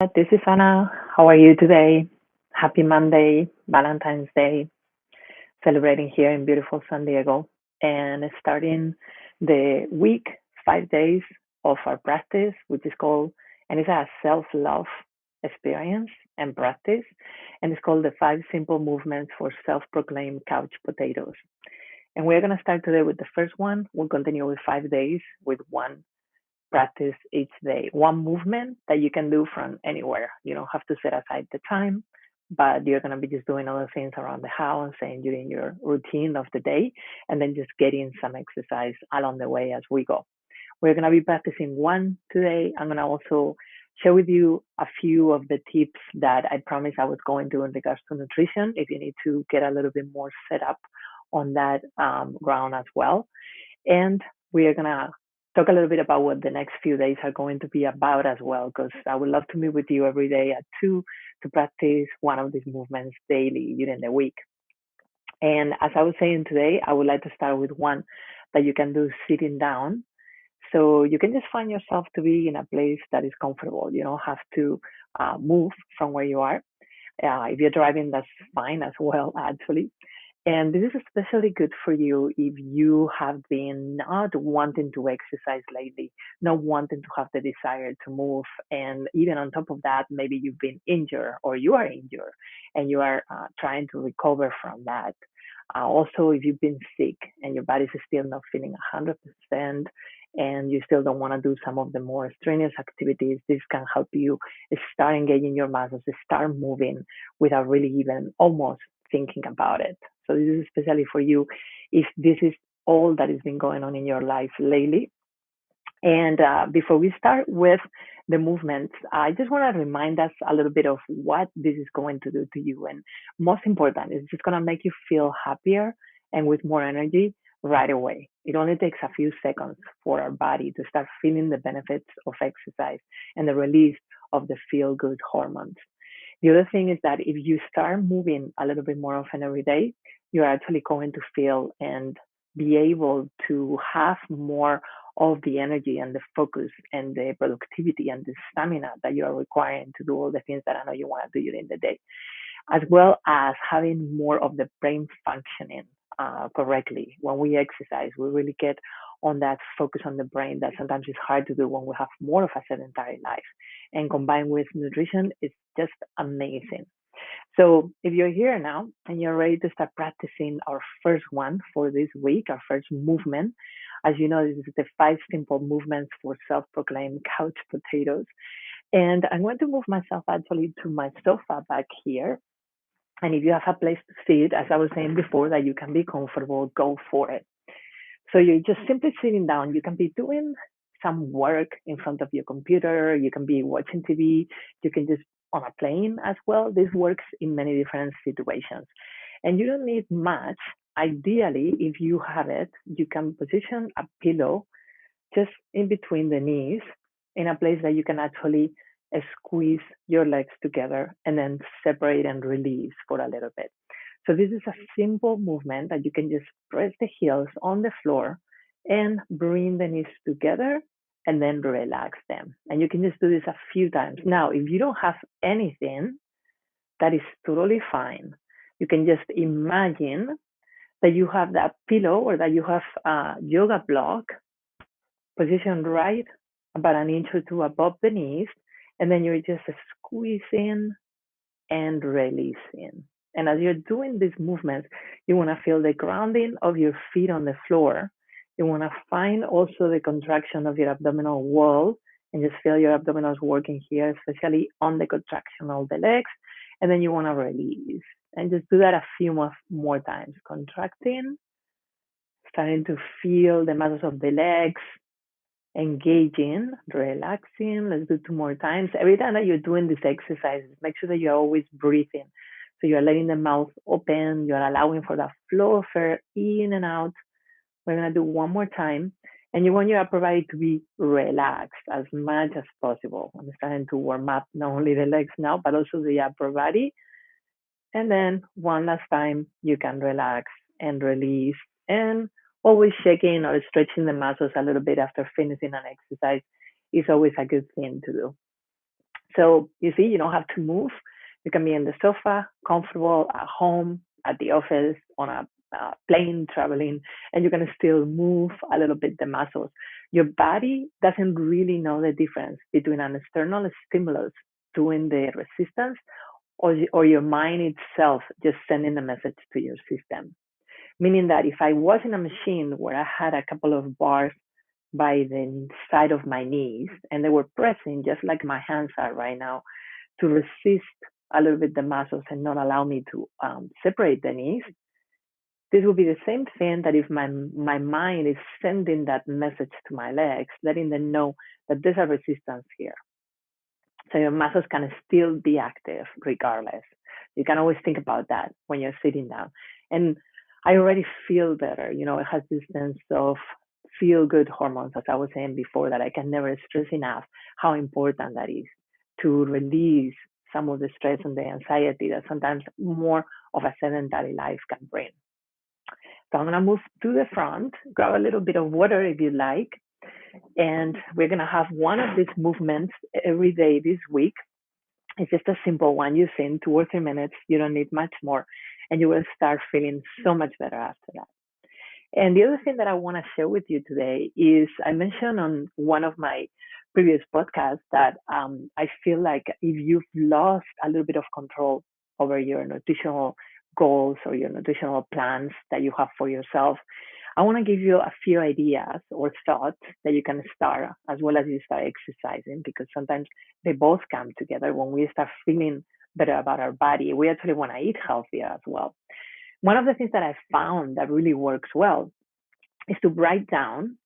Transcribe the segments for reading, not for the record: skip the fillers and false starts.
This is Anna. How are you today? Happy Monday, Valentine's Day, celebrating here in beautiful San Diego and starting the week, 5 days of our practice, which is called, and it's a self love experience and practice. And it's called the 5 simple movements for self proclaimed couch potatoes. And we're going to start today with the first one. We'll continue with 5 days with one practice each day. One movement that you can do from anywhere. You don't have to set aside the time, but you're going to be just doing other things around the house and during your routine of the day, and then just getting some exercise along the way as we go. We're going to be practicing one today. I'm going to also share with you a few of the tips that I promised I was going to in regards to nutrition if you need to get a little bit more set up on that ground as well. And we are going to talk a little bit about what the next few days are going to be about as well, because I would love to meet with you every day at 2 to practice one of these movements daily during the week. And as I was saying today, I would like to start with one that you can do sitting down. So you can just find yourself to be in a place that is comfortable. You don't have to move from where you are. If you're driving, that's fine as well, actually. And this is especially good for you if you have been not wanting to exercise lately, not wanting to have the desire to move. And even on top of that, maybe you've been injured or you are injured and you are trying to recover from that. Also, if you've been sick and your body's still not feeling 100% and you still don't want to do some of the more strenuous activities, this can help you start engaging your muscles, start moving without really even almost thinking about it. So this is especially for you if this is all that has been going on in your life lately. And before we start with the movements, I just want to remind us a little bit of what this is going to do to you. And most important, it's just going to make you feel happier and with more energy right away. It only takes a few seconds for our body to start feeling the benefits of exercise and the release of the feel good hormones. The other thing is that if you start moving a little bit more often every day, you're actually going to feel and be able to have more of the energy and the focus and the productivity and the stamina that you are requiring to do all the things that I know you want to do during the day, as well as having more of the brain functioning correctly. When we exercise, we really get on that focus on the brain that sometimes is hard to do when we have more of a sedentary life. And combined with nutrition, it's just amazing. So if you're here now and you're ready to start practicing our first one for this week, our first movement, as you know, this is the 5 simple movements for self-proclaimed couch potatoes. And I'm going to move myself actually to my sofa back here. And if you have a place to sit, as I was saying before, that you can be comfortable, go for it. So you're just simply sitting down. You can be doing some work in front of your computer. You can be watching TV. You can just on a plane as well. This works in many different situations. And you don't need much. Ideally, if you have it, you can position a pillow just in between the knees in a place that you can actually squeeze your legs together and then separate and release for a little bit. So this is a simple movement that you can just press the heels on the floor and bring the knees together and then relax them. And you can just do this a few times. Now, if you don't have anything, that is totally fine. You can just imagine that you have that pillow or that you have a yoga block positioned right about an inch or two above the knees, and then you're just squeezing and releasing. And as you're doing these movements, you want to feel the grounding of your feet on the floor. You want to find also the contraction of your abdominal wall and just feel your abdominals working here, especially on the contraction of the legs. And then you want to release and just do that a few more times. Contracting, starting to feel the muscles of the legs, engaging, relaxing. Let's do 2 more times. Every time that you're doing these exercises, make sure that you're always breathing. So you're letting the mouth open, you're allowing for that flow of air in and out. We're gonna do 1 more time. And you want your upper body to be relaxed as much as possible. I'm starting to warm up not only the legs now, but also the upper body. And then one last time, you can relax and release and always shaking or stretching the muscles a little bit after finishing an exercise is always a good thing to do. So you see, you don't have to move. You can be in the sofa, comfortable, at home, at the office, on a plane, traveling, and you can still move a little bit the muscles. Your body doesn't really know the difference between an external stimulus doing the resistance or your mind itself just sending a message to your system. Meaning that if I was in a machine where I had a couple of bars by the side of my knees and they were pressing just like my hands are right now to resist a little bit the muscles and not allow me to separate the knees, this will be the same thing that if my mind is sending that message to my legs, letting them know that there's a resistance here. So your muscles can still be active regardless. You can always think about that when you're sitting down. And I already feel better. It has this sense of feel good hormones, as I was saying before, that I can never stress enough how important that is to release some of the stress and the anxiety that sometimes more of a sedentary life can bring. So I'm going to move to the front, grab a little bit of water if you like, and we're going to have one of these movements every day this week. It's just a simple one. You in 2 or 3 minutes. You don't need much more. And you will start feeling so much better after that. And the other thing that I want to share with you today is I mentioned on one of my previous podcasts that I feel like if you've lost a little bit of control over your nutritional goals or your nutritional plans that you have for yourself, I want to give you a few ideas or thoughts that you can start as well as you start exercising, because sometimes they both come together. When we start feeling better about our body, we actually want to eat healthier as well. One of the things that I found that really works well is to write down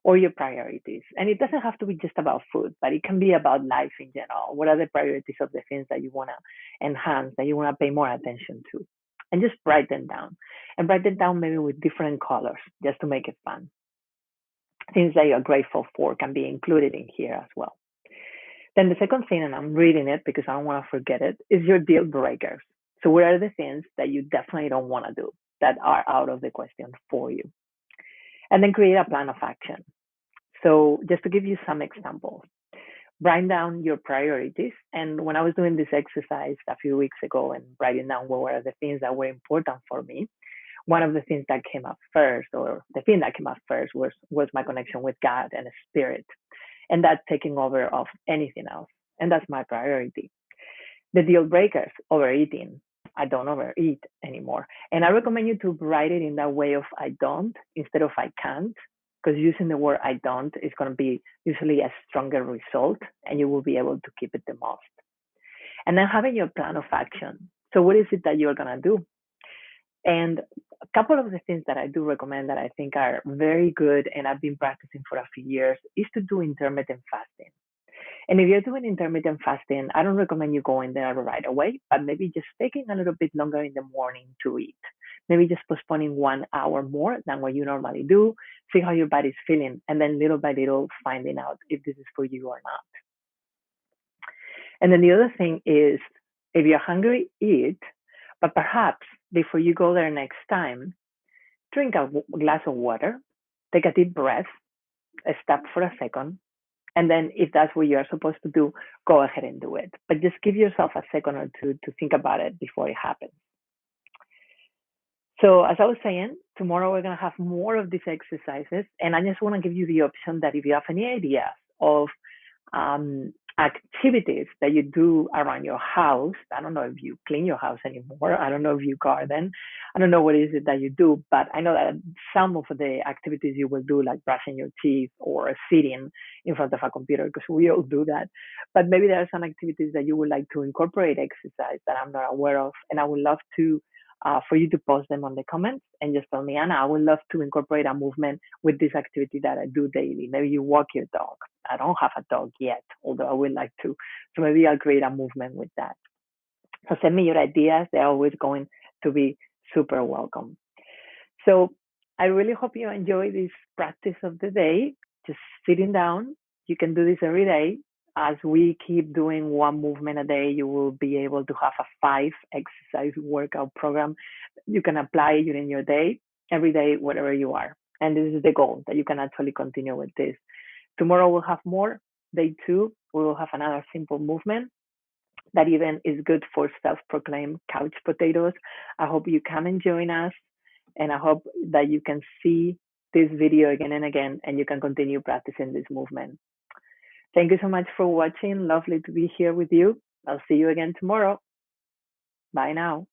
all your priorities. And it doesn't have to be just about food, but it can be about life in general. What are the priorities of the things that you want to enhance, that you want to pay more attention to? And just write them down. And write them down maybe with different colors just to make it fun. Things that you're grateful for can be included in here as well. Then the second thing, and I'm reading it because I don't want to forget it, is your deal breakers. So what are the things that you definitely don't want to do that are out of the question for you? And then create a plan of action. So just to give you some examples, write down your priorities. And when I was doing this exercise a few weeks ago and writing down what were the things that were important for me, one of the things that came up first, or the thing that came up first, was my connection with God and spirit. And that's taking over of anything else. And that's my priority. The deal breakers, overeating. I don't overeat anymore. And I recommend you to write it in that way of I don't instead of I can't, because using the word I don't is going to be usually a stronger result and you will be able to keep it the most. And then having your plan of action. So what is it that you're going to do? And a couple of the things that I do recommend that I think are very good and I've been practicing for a few years is to do intermittent fasting. And if you're doing intermittent fasting, I don't recommend you going there right away, but maybe just taking a little bit longer in the morning to eat. Maybe just postponing 1 hour more than what you normally do, see how your body's feeling, and then little by little finding out if this is for you or not. And then the other thing is, if you're hungry, eat, but perhaps before you go there next time, drink a glass of water, take a deep breath, stop for a second, and then if that's what you're supposed to do, go ahead and do it. But just give yourself a second or two to think about it before it happens. So as I was saying, tomorrow we're going to have more of these exercises. And I just want to give you the option that if you have any ideas of activities that you do around your house, I don't know if you clean your house anymore. I don't know if you garden. I don't know what is it that you do, but I know that some of the activities you will do, like brushing your teeth or sitting in front of a computer, because we all do that. But maybe there are some activities that you would like to incorporate exercise that I'm not aware of. And I would love to for you to post them on the comments and just tell me, Anna, I would love to incorporate a movement with this activity that I do daily. Maybe you walk your dog. I don't have a dog yet, although I would like to. So maybe I'll create a movement with that. So send me your ideas. They're always going to be super welcome. So I really hope you enjoy this practice of the day. Just sitting down. You can do this every day. As we keep doing one movement a day, you will be able to have a 5 exercise workout program. You can apply during your day, every day, wherever you are. And this is the goal, that you can actually continue with this. Tomorrow we'll have more. Day 2, we will have another simple movement. that even is good for self-proclaimed couch potatoes. I hope you come and join us, and I hope that you can see this video again and again, and you can continue practicing this movement. Thank you so much for watching. Lovely to be here with you. I'll see you again tomorrow. Bye now.